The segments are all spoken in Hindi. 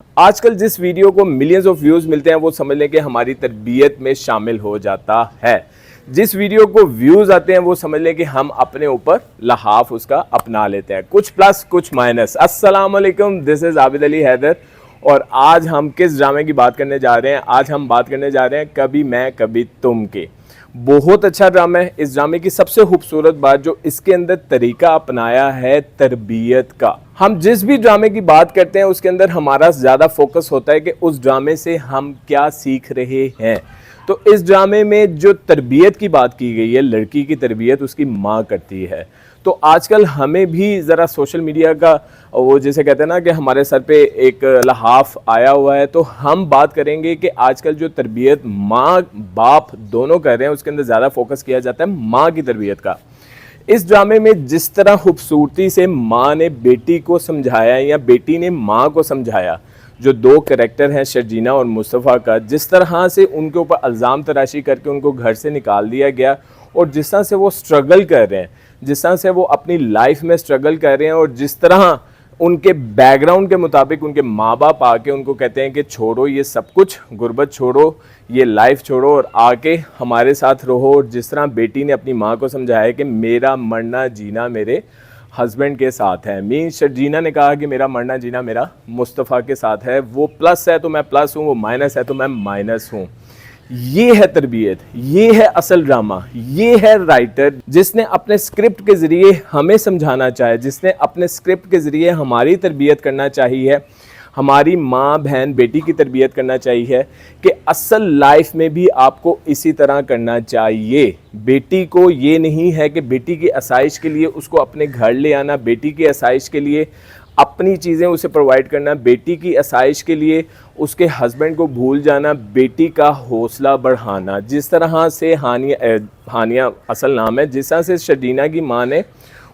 आजकल जिस वीडियो को मिलियंस ऑफ व्यूज मिलते हैं वो समझ लें कि हमारी तरबियत में शामिल हो जाता है। जिस वीडियो को व्यूज आते हैं वो समझ लें कि हम अपने ऊपर लहाफ उसका अपना लेते हैं, कुछ प्लस कुछ माइनस। अस्सलाम वालेकुम, दिस इज आबिद अली हैदर और आज हम किस ड्रामे की बात करने जा रहे हैं? आज हम बात करने जा रहे हैं कभी मैं कभी तुम के। बहुत अच्छा ड्रामा है। इस ड्रामे की सबसे खूबसूरत बात जो इसके अंदर तरीका अपनाया है तरबियत का। हम जिस भी ड्रामे की बात करते हैं उसके अंदर हमारा ज़्यादा फोकस होता है कि उस ड्रामे से हम क्या सीख रहे हैं। तो इस ड्रामे में जो तरबियत की बात की गई है, लड़की की तरबियत उसकी माँ करती है। तो आजकल हमें भी ज़रा सोशल मीडिया का वो जैसे कहते हैं ना कि हमारे सर पे एक लहाफ आया हुआ है, तो हम बात करेंगे कि आजकल जो तरबियत माँ बाप दोनों कर रहे हैं उसके अंदर ज़्यादा फोकस किया जाता है माँ की तरबियत का। इस ड्रामे में जिस तरह खूबसूरती से माँ ने बेटी को समझाया या बेटी ने माँ को समझाया, जो दो कैरेक्टर हैं शर्जीना और मुस्तफ़ा का, जिस तरह से उनके ऊपर इल्ज़ाम तराशी करके उनको घर से निकाल दिया गया और जिस तरह से वो स्ट्रगल कर रहे हैं, जिस तरह से वो अपनी लाइफ में स्ट्रगल कर रहे हैं और जिस तरह उनके बैकग्राउंड के मुताबिक उनके माँ बाप आके उनको कहते हैं कि छोड़ो ये सब कुछ, गुर्बत छोड़ो, ये लाइफ छोड़ो और आके हमारे साथ रहो। और जिस तरह बेटी ने अपनी माँ को समझाया कि मेरा मरना जीना मेरे हस्बैंड के साथ है, मीन शर्जीना ने कहा कि मेरा मरना जीना मेरा मुस्तफ़ा के साथ है, वो प्लस है तो मैं प्लस हूँ, वो माइनस है तो मैं माइनस हूँ। ये है तरबियत, ये है असल ड्रामा, ये है राइटर जिसने अपने स्क्रिप्ट के ज़रिए हमें समझाना चाहे, जिसने अपने स्क्रिप्ट के ज़रिए हमारी तरबियत करना चाहिए, हमारी माँ बहन बेटी की तरबियत करना चाहिए कि असल लाइफ में भी आपको इसी तरह करना चाहिए। बेटी को ये नहीं है कि बेटी की आसाइश के लिए उसको अपने घर ले आना, बेटी की आसाइश के लिए अपनी चीज़ें उसे प्रोवाइड करना, बेटी की आसाइश के लिए उसके हस्बैंड को भूल जाना, बेटी का हौसला बढ़ाना। जिस तरह से हानिया असल नाम है, जिस तरह से शर्जीना की माँ ने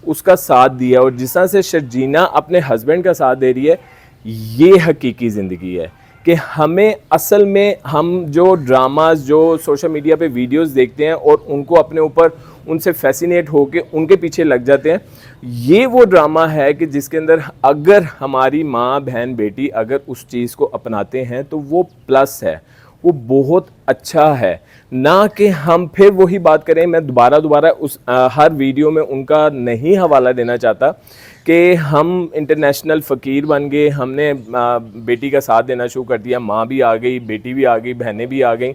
उसका साथ दिया और जिस तरह से शर्जीना अपने हस्बैंड का साथ दे रही है, ये हकीकी ज़िंदगी है कि हमें असल में हम जो ड्रामाज जो सोशल मीडिया पे वीडियोस देखते हैं और उनको अपने ऊपर उनसे फैसिनेट होके उनके पीछे लग जाते हैं, ये वो ड्रामा है कि जिसके अंदर अगर हमारी माँ बहन बेटी अगर उस चीज़ को अपनाते हैं तो वो प्लस है, वो बहुत अच्छा है। ना कि हम फिर वही बात करें, मैं दोबारा उस हर वीडियो में उनका नहीं हवाला देना चाहता कि हम इंटरनेशनल फ़कीर बन गए, हमने बेटी का साथ देना शुरू कर दिया, माँ भी आ गई, बेटी भी आ गई, बहनें भी आ गई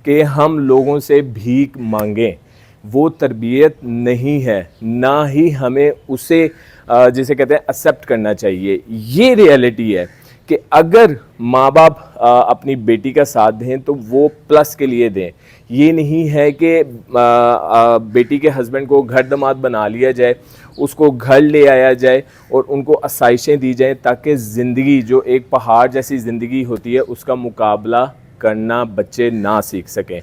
कि हम लोगों से भीख मांगें। वो तरबियत नहीं है, ना ही हमें उसे जिसे कहते हैं एक्सेप्ट करना चाहिए। ये रियलिटी है कि अगर माँ बाप अपनी बेटी का साथ दें तो वो प्लस के लिए दें। ये नहीं है कि बेटी के हस्बैंड को घर दामाद बना लिया जाए, उसको घर ले आया जाए और उनको आसाइशें दी जाएं ताकि ज़िंदगी जो एक पहाड़ जैसी ज़िंदगी होती है उसका मुकाबला करना बच्चे ना सीख सकें।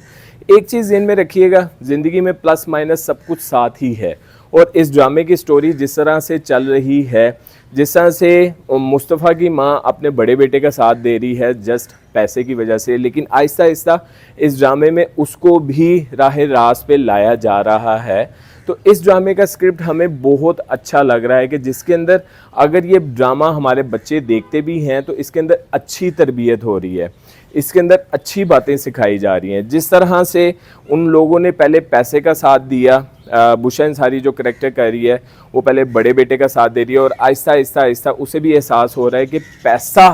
एक चीज़ ज़हन में रखिएगा, ज़िंदगी में प्लस माइनस सब कुछ साथ ही है। और इस ड्रामे की स्टोरी जिस तरह से चल रही है, जिस तरह से मुस्तफ़ा की माँ अपने बड़े बेटे का साथ दे रही है जस्ट पैसे की वजह से, लेकिन आहिस्ता आहिस्ता इस ड्रामे में उसको भी राह रास्त पे लाया जा रहा है। तो इस ड्रामे का स्क्रिप्ट हमें बहुत अच्छा लग रहा है कि जिसके अंदर अगर ये ड्रामा हमारे बच्चे देखते भी हैं तो इसके अंदर अच्छी तरबियत हो रही है, इसके अंदर अच्छी बातें सिखाई जा रही हैं। जिस तरह से उन लोगों ने पहले पैसे का साथ दिया, बुशा अंसारी जो करैक्टर कर रही है वो पहले बड़े बेटे का साथ दे रही है और आहिस्ता आहिस्ता आहिस्ता उसे भी एहसास हो रहा है कि पैसा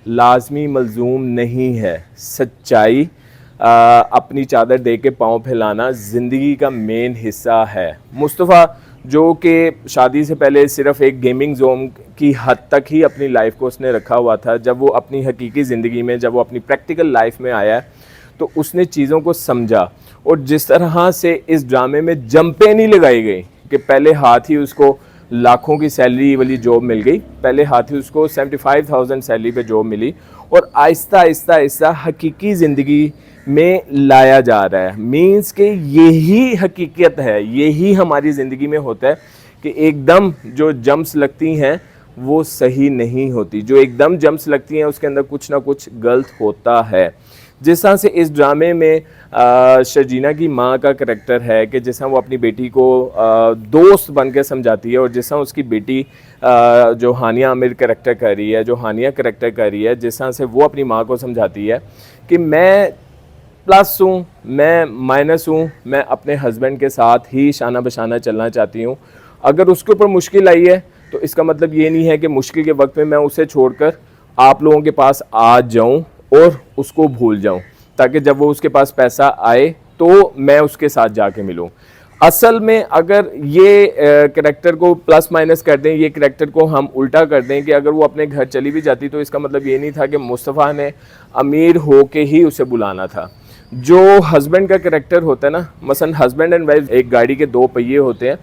लाजमी मलजूम नहीं है, सच्चाई अपनी चादर दे के पाँव फैलाना ज़िंदगी का मेन हिस्सा है। मुस्तफ़ा जो कि शादी से पहले सिर्फ़ एक गेमिंग जोन की हद तक ही अपनी लाइफ को उसने रखा हुआ था, जब वो अपनी हकीकी ज़िंदगी में, जब वो अपनी प्रैक्टिकल लाइफ में आया तो उसने चीज़ों को समझा। और जिस तरह से इस ड्रामे में जंपें नहीं लगाई गई कि पहले हाथ ही उसको लाखों की सैलरी वाली जॉब मिल गई, पहले हाथ ही उसको 75,000 सैलरी पे जॉब मिली और आहिस्ता आहिस्ता आहिस्ता हकीकी ज़िंदगी में लाया जा रहा है। मीन्स कि यही हकीकत है, यही हमारी ज़िंदगी में होता है कि एकदम जो जंप्स लगती हैं वो सही नहीं होती, जो एकदम जंप्स लगती हैं उसके अंदर कुछ ना कुछ गलत होता है। जिस तरह से इस ड्रामे में शर्जीना की माँ का करैक्टर है कि जिस तरह वो अपनी बेटी को दोस्त बन के समझाती है, और जिस तरह उसकी बेटी जो हानिया आमिर करैक्टर कर रही है, जो हानिया करैक्टर कर रही है, जिस तरह से वो अपनी माँ को समझाती है कि मैं प्लस हूँ, मैं माइनस हूँ, मैं अपने हस्बैंड के साथ ही शाना बशाना चलना चाहती हूँ। अगर उसके ऊपर मुश्किल आई है तो इसका मतलब ये नहीं है कि मुश्किल के वक्त में मैं उसे छोड़कर आप लोगों के पास आ जाऊँ और उसको भूल जाऊँ, ताकि जब वो उसके पास पैसा आए तो मैं उसके साथ जाके मिलूँ। असल में अगर ये करैक्टर को प्लस माइनस कर दें, ये करैक्टर को हम उल्टा कर दें कि अगर वो अपने घर चली भी जाती तो इसका मतलब ये नहीं था कि मुस्तफ़ा ने अमीर हो के ही उसे बुलाना था। जो हस्बैंड का करैक्टर होता है ना, मसलन हस्बैंड एंड वाइफ एक गाड़ी के दो पहिए होते हैं,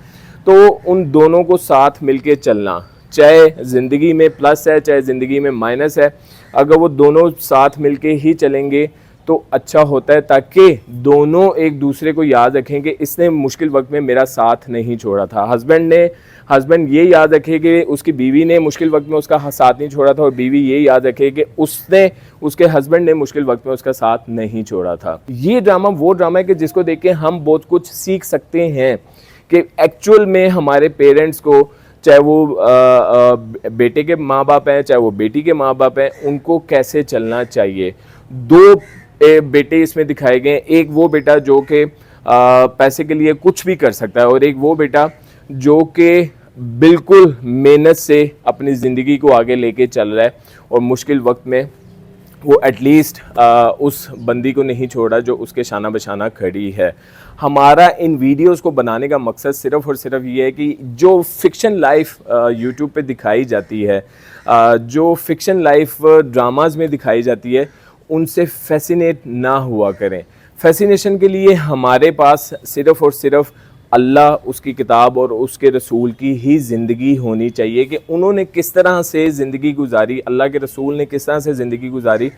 तो उन दोनों को साथ मिलके चलना, चाहे ज़िंदगी में प्लस है चाहे ज़िंदगी में माइनस है, अगर वो दोनों साथ मिलके ही चलेंगे तो अच्छा होता है, ताकि दोनों एक दूसरे को याद रखें कि इसने मुश्किल वक्त में मेरा साथ नहीं छोड़ा था। हस्बैंड ये याद रखे कि उसकी बीवी ने मुश्किल वक्त में उसका साथ नहीं छोड़ा था, और बीवी ये याद रखे कि उसके हस्बैंड ने मुश्किल वक्त में उसका साथ नहीं छोड़ा था। ये ड्रामा वो ड्रामा है कि जिसको देख के हम बहुत कुछ सीख सकते हैं कि एक्चुअल में हमारे पेरेंट्स को, चाहे वो बेटे के माँ बाप हैं चाहे वो बेटी के माँ बाप हैं, उनको कैसे चलना चाहिए। दो बेटे इसमें दिखाए गए, एक वो बेटा जो कि पैसे के लिए कुछ भी कर सकता है, और एक वो बेटा जो कि बिल्कुल मेहनत से अपनी ज़िंदगी को आगे लेके चल रहा है, और मुश्किल वक्त में वो एटलीस्ट उस बंदी को नहीं छोड़ा जो उसके शाना बशाना खड़ी है। हमारा इन वीडियोस को बनाने का मकसद सिर्फ़ और सिर्फ ये है कि जो फ़िक्शन लाइफ यूट्यूब पे दिखाई जाती है, जो फ़िक्शन लाइफ ड्रामाज में दिखाई जाती है, उनसे फैसिनेट ना हुआ करें। फैसिनेशन के लिए हमारे पास सिर्फ़ और सिर्फ अल्लाह, उसकी किताब और उसके रसूल की ही ज़िंदगी होनी चाहिए कि उन्होंने किस तरह से ज़िंदगी गुजारी, अल्लाह के रसूल ने किस तरह से ज़िंदगी गुजारी।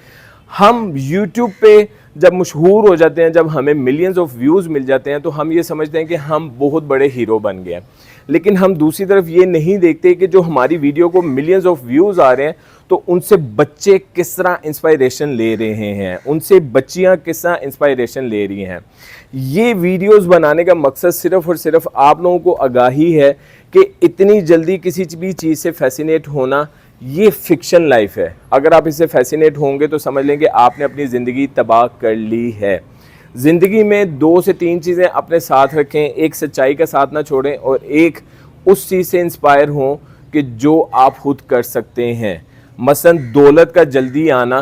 हम यूट्यूब पे जब मशहूर हो जाते हैं, जब हमें मिलियंस ऑफ व्यूज़ मिल जाते हैं, तो हम ये समझते हैं कि हम बहुत बड़े हीरो बन गए हैं, लेकिन हम दूसरी तरफ ये नहीं देखते कि जो हमारी वीडियो को मिलियंस ऑफ व्यूज़ आ रहे हैं, तो उनसे बच्चे किस तरह इंस्पायरेशन ले रहे हैं, उनसे बच्चियां किस तरह इंस्पायरेशन ले रही हैं। ये वीडियोस बनाने का मकसद सिर्फ़ और सिर्फ आप लोगों को आगाही है कि इतनी जल्दी किसी भी चीज़ से फैसिनेट होना, ये फ़िक्शन लाइफ है। अगर आप इससे फैसिनेट होंगे तो समझ लेंगे आपने अपनी ज़िंदगी तबाह कर ली है। ज़िंदगी में 2 से 3 चीज़ें अपने साथ रखें, एक सच्चाई का साथ ना छोड़ें, और एक उस चीज़ से इंस्पायर हों कि जो आप खुद कर सकते हैं। मसलन दौलत का जल्दी आना,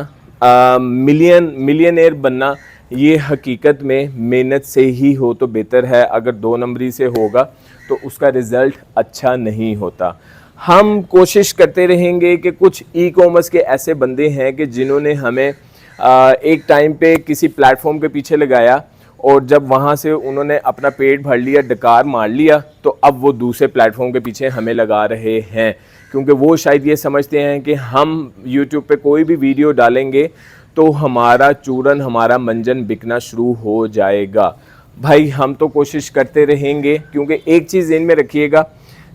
मिलियनेयर बनना, ये हकीकत में मेहनत से ही हो तो बेहतर है। अगर 2 नंबरी से होगा तो उसका रिज़ल्ट अच्छा नहीं होता। हम कोशिश करते रहेंगे कि कुछ ई कॉमर्स के ऐसे बंदे हैं कि जिन्होंने हमें एक टाइम पे किसी प्लेटफॉर्म के पीछे लगाया, और जब वहाँ से उन्होंने अपना पेट भर लिया, डकार मार लिया, तो अब वो दूसरे प्लेटफॉर्म के पीछे हमें लगा रहे हैं, क्योंकि वो शायद ये समझते हैं कि हम यूट्यूब पे कोई भी वीडियो डालेंगे तो हमारा चूरन, हमारा मंजन बिकना शुरू हो जाएगा। भाई हम तो कोशिश करते रहेंगे, क्योंकि एक चीज़ इनमें रखिएगा,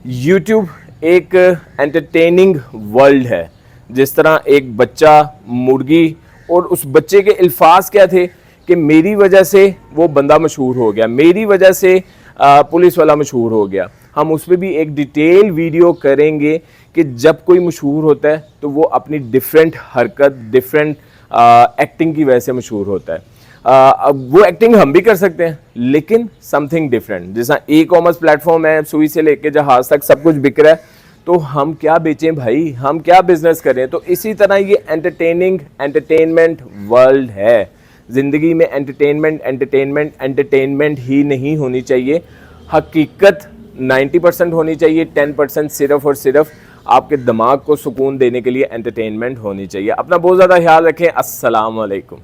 यूट्यूब एक एंटरटेनिंग वर्ल्ड है। जिस तरह एक बच्चा मुर्गी, और उस बच्चे के अल्फाज क्या थे कि मेरी वजह से वो बंदा मशहूर हो गया, मेरी वजह से पुलिस वाला मशहूर हो गया। हम उस पर भी एक डिटेल वीडियो करेंगे कि जब कोई मशहूर होता है तो वो अपनी डिफरेंट हरकत, डिफरेंट एक्टिंग की वजह से मशहूर होता है। अब वो एक्टिंग हम भी कर सकते हैं, लेकिन समथिंग डिफरेंट। जैसा ई कॉमर्स प्लेटफॉर्म है, सुई से लेके जहाज तक सब कुछ बिक रहा है, तो हम क्या बेचें भाई, हम क्या बिजनेस करें। तो इसी तरह ये एंटरटेनमेंट वर्ल्ड है। ज़िंदगी में एंटरटेनमेंट ही नहीं होनी चाहिए। हकीकत 90% होनी चाहिए, 10% सिर्फ और सिर्फ आपके दिमाग को सुकून देने के लिए एंटरटेनमेंट होनी चाहिए। अपना बहुत ज़्यादा ख्याल रखें। अस्सलाम वालेकुम।